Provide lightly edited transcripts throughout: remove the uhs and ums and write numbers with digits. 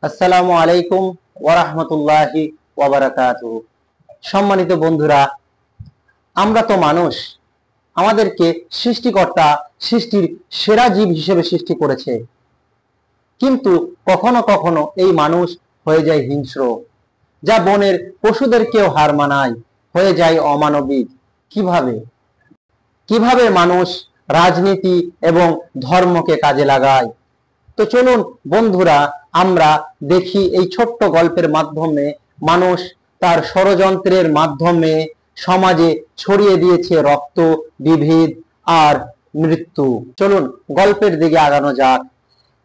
আসসালামু আলাইকুম ওয়া রাহমাতুল্লাহি ওয়া বারাকাতুহু। সম্মানিত বন্ধুরা, আমরা তো মানুষ। আমাদেরকে সৃষ্টিকর্তা সৃষ্টির সেরা জীব হিসেবে সৃষ্টি করেছে, কিন্তু কখনো কখনো এই মানুষ হয়ে যায় হিংস্র, যা বনের পশুদেরকেও হার মানায়, হয়ে যায় অমানবিক। কিভাবে কিভাবে মানুষ রাজনীতি এবং ধর্মকে কাজে লাগায়? তো চলুন বন্ধুরা, আমরা দেখি এই ছোট্ট গল্পের মাধ্যমে মানুষ তার ষড়যন্ত্রের মাধ্যমে সমাজে ছড়িয়ে দিয়েছে রক্ত, বিভেদ আর মৃত্যু। চলুন গল্পের দিকে আগানো যাক।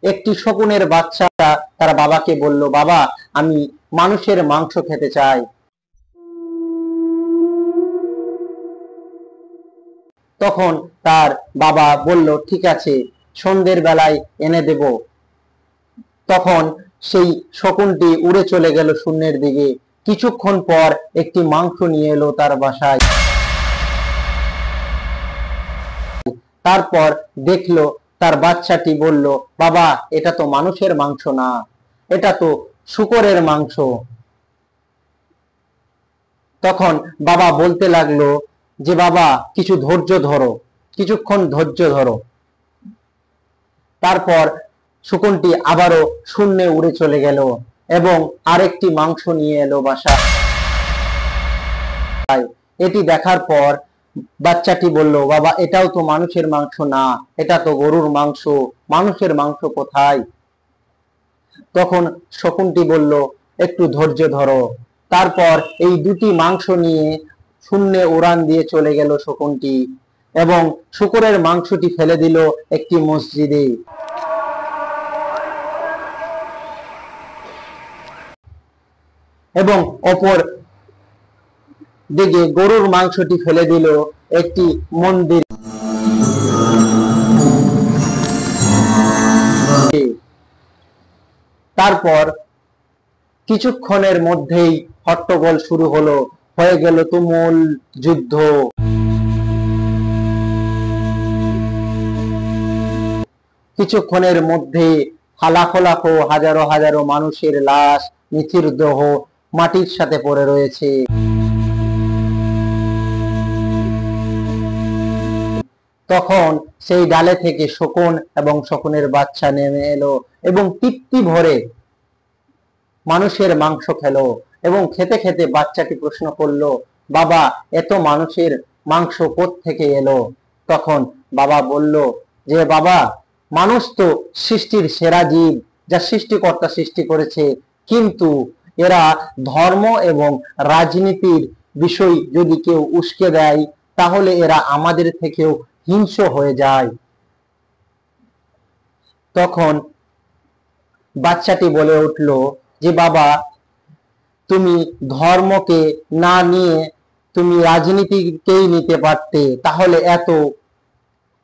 একটি শকুনের বাচ্চারা তার বাবাকে বলল, বাবা, আমি মানুষের মাংস খেতে চাই। তখন তার বাবা বলল, ঠিক আছে, সন্ধ্যের বেলায় এনে দেব। তখন সেই শকুনটি উড়ে চলে গেল শূন্যের দিকে। কিছুক্ষণ পর একটি মাংস নিয়ে এলো তার বাসায়। তারপর দেখলো তার বাচ্চাটি বলল, বাবা, এটা তো মানুষের মাংস না, এটা তো শূকরের মাংস। তখন বাবা বলতে লাগলো যে, বাবা, কিছু ধৈর্য ধরো, কিছুক্ষণ ধৈর্য ধরো। তারপর শকুনটি আবারও শূন্যে উড়ে চলে গেল এবং আরেকটি মাংস নিয়ে এলো বাসায়। এটি দেখার পর বাচ্চাটি বলল, বাবা, এটাও তো মানুষের মাংস না, এটা তো গরুর মাংস, মানুষের মাংস কোথায়? তখন শকুনটি বলল, একটু ধৈর্য ধরো। তারপর এই দুটি মাংস নিয়ে শূন্যে উড়ান দিয়ে চলে গেল শকুনটি এবং শূকরের মাংসটি ফেলে দিল একটি মসজিদে। এবং অপর দিকে গরুর মাংসটি ফেলে দিল একটি মন্দির। তারপর কিছুক্ষণের মধ্যেই হট্টগোল শুরু হলো, হয়ে গেল তুমুল যুদ্ধ। কিছুক্ষণের মধ্যে লাখো লাখো হাজারো হাজারো মানুষের লাশ, নিথির দেহ মাটির সাথে পড়ে রয়েছে। তখন সেই ডালে থেকে শকুন এবং শকুনের বাচ্চা নেমে এলো এবং তৃপ্তি ভরে মানুষের মাংস খেলো। এবং খেতে খেতে বাচ্চাটি প্রশ্ন করলো, বাবা, এত মানুষের মাংস কোত্থেকে এলো? তখন বাবা বলল যে, বাবা, মানুষ তো সৃষ্টির সেরা জীব, যা সৃষ্টিকর্তা সৃষ্টি করেছে, কিন্তু এরা ধর্ম এবং রাজনীতির বিষয় যদি কেউ উস্কে দেয়, তাহলে এরা আমাদের থেকেও হিংস্র হয়ে যায়। তখন বাচ্চাটি বলে উঠল যে, বাবা, তুমি ধর্মকে না নিয়ে তুমি রাজনীতিকেই নিতে পারতে, তাহলে এত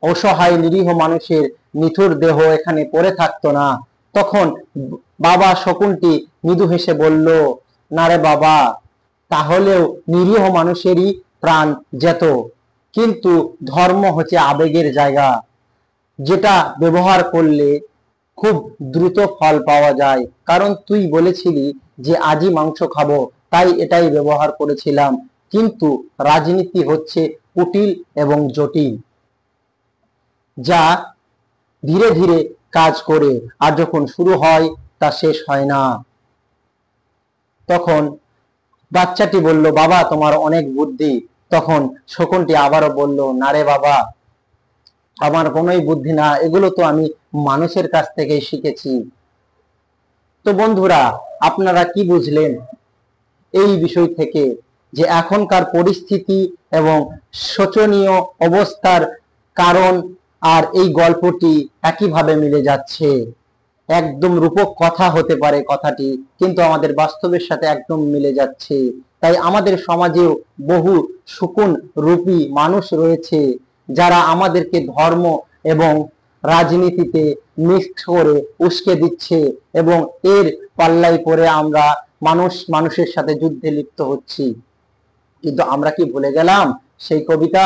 অসহায় নিরীহ মানুষের নিথুর দেহ এখানে পড়ে থাকতো না। তখন বাবা শকুনটি মৃদু হেসে বলল, না রে বাবা, তাহলেও নিরীহ মানুষেরই প্রাণ যেত, কিন্তু ধর্ম হচ্ছে আবেগের জায়গা, যেটা ব্যবহার করলে খুব দ্রুত ফল পাওয়া যায়। কারণ তুই বলেছিলি যে আজই মাংস খাবো, তাই এটাই ব্যবহার করেছিলাম। কিন্তু রাজনীতি হচ্ছে কুটিল এবং জটিল, যা ধীরে ধীরে কাজ করে, আর যখন শুরু হয় তা শেষ হয় না। তখন বাচ্চাটি বলল, বাবা, তোমার অনেক বুদ্ধি। তখন শকুনটি আবারও বলল, না রে বাবা, আমার কোনোই বুদ্ধি না, এগুলো তো আমি মানুষের কাছ থেকেই শিখেছি। তো বন্ধুরা, আপনারা কি বুঝলেন এই বিষয় থেকে? যে এখনকার পরিস্থিতি এবং শোচনীয় অবস্থার কারণ আর এই গল্পটি একইভাবে মিলে যাচ্ছে। একদম রূপক কথা হতে পারে কথাটি, কিন্তু আমাদের বাস্তবের সাথে একদম মিলে যাচ্ছে। তাই আমাদের সমাজেও বহু শকুন রূপী মানুষ রয়েছে, যারা আমাদেরকে ধর্ম এবং রাজনীতিতে মিক্স করে উস্কে দিচ্ছে, এবং এর পাল্লায় পড়ে আমরা মানুষের সাথে যুদ্ধে লিপ্ত হচ্ছি। কিন্তু আমরা কি ভুলে গেলাম সেই কবিতা?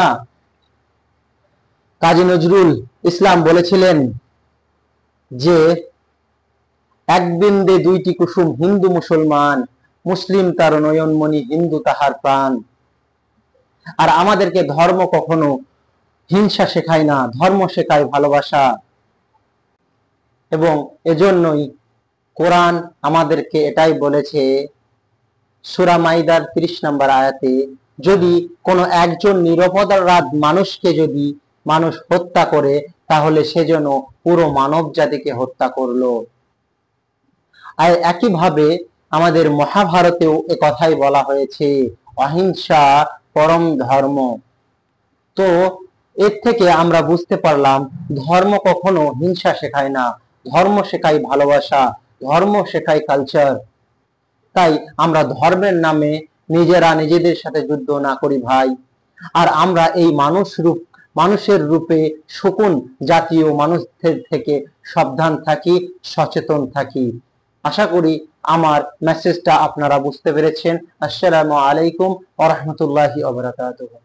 কাজী নজরুল ইসলাম বলেছিলেন যে, এক বিন্দে দুইটি কুসুম, হিন্দু মুসলমান, মুসলিম তার নয়নমণি, হিন্দু তাহার প্রাণ। আর আমাদেরকে ধর্ম কখনো হিংসা শেখায় না, ধর্ম শেখায় ভালোবাসা। এবং এজন্যই কোরআন আমাদেরকে এটাই বলেছে সূরা মাইদার 30 নম্বর আয়াতে, যদি কোনো একজন নিরপরাধ মানুষকে যদি মানুষ হত্যা করে, তাহলে সে যেন পুরো মানব জাতিকে হত্যা করলো। আর একইভাবে আমাদের মহাভারতেও এ কথাই বলা হয়েছে, অহিংসা পরম ধর্ম। তো এর থেকে আমরা বুঝতে পারলাম ধর্ম কখনো হিংসা শেখায় না, ধর্ম শেখায় ভালোবাসা, ধর্ম শেখায় কালচার। তাই আমরা ধর্মের নামে নিজেরা নিজেদের সাথে যুদ্ধ না করি ভাই। আর আমরা এই মানুষের রূপে শকুন জাতীয় মানুষদের থেকে সাবধান থাকি, সচেতন থাকি। আশা করি আমার মেসেজটা আপনারা বুঝতে পেরেছেন। আসসালামু আলাইকুম ওয়া রাহমাতুল্লাহি ওয়া বারাকাতুহু।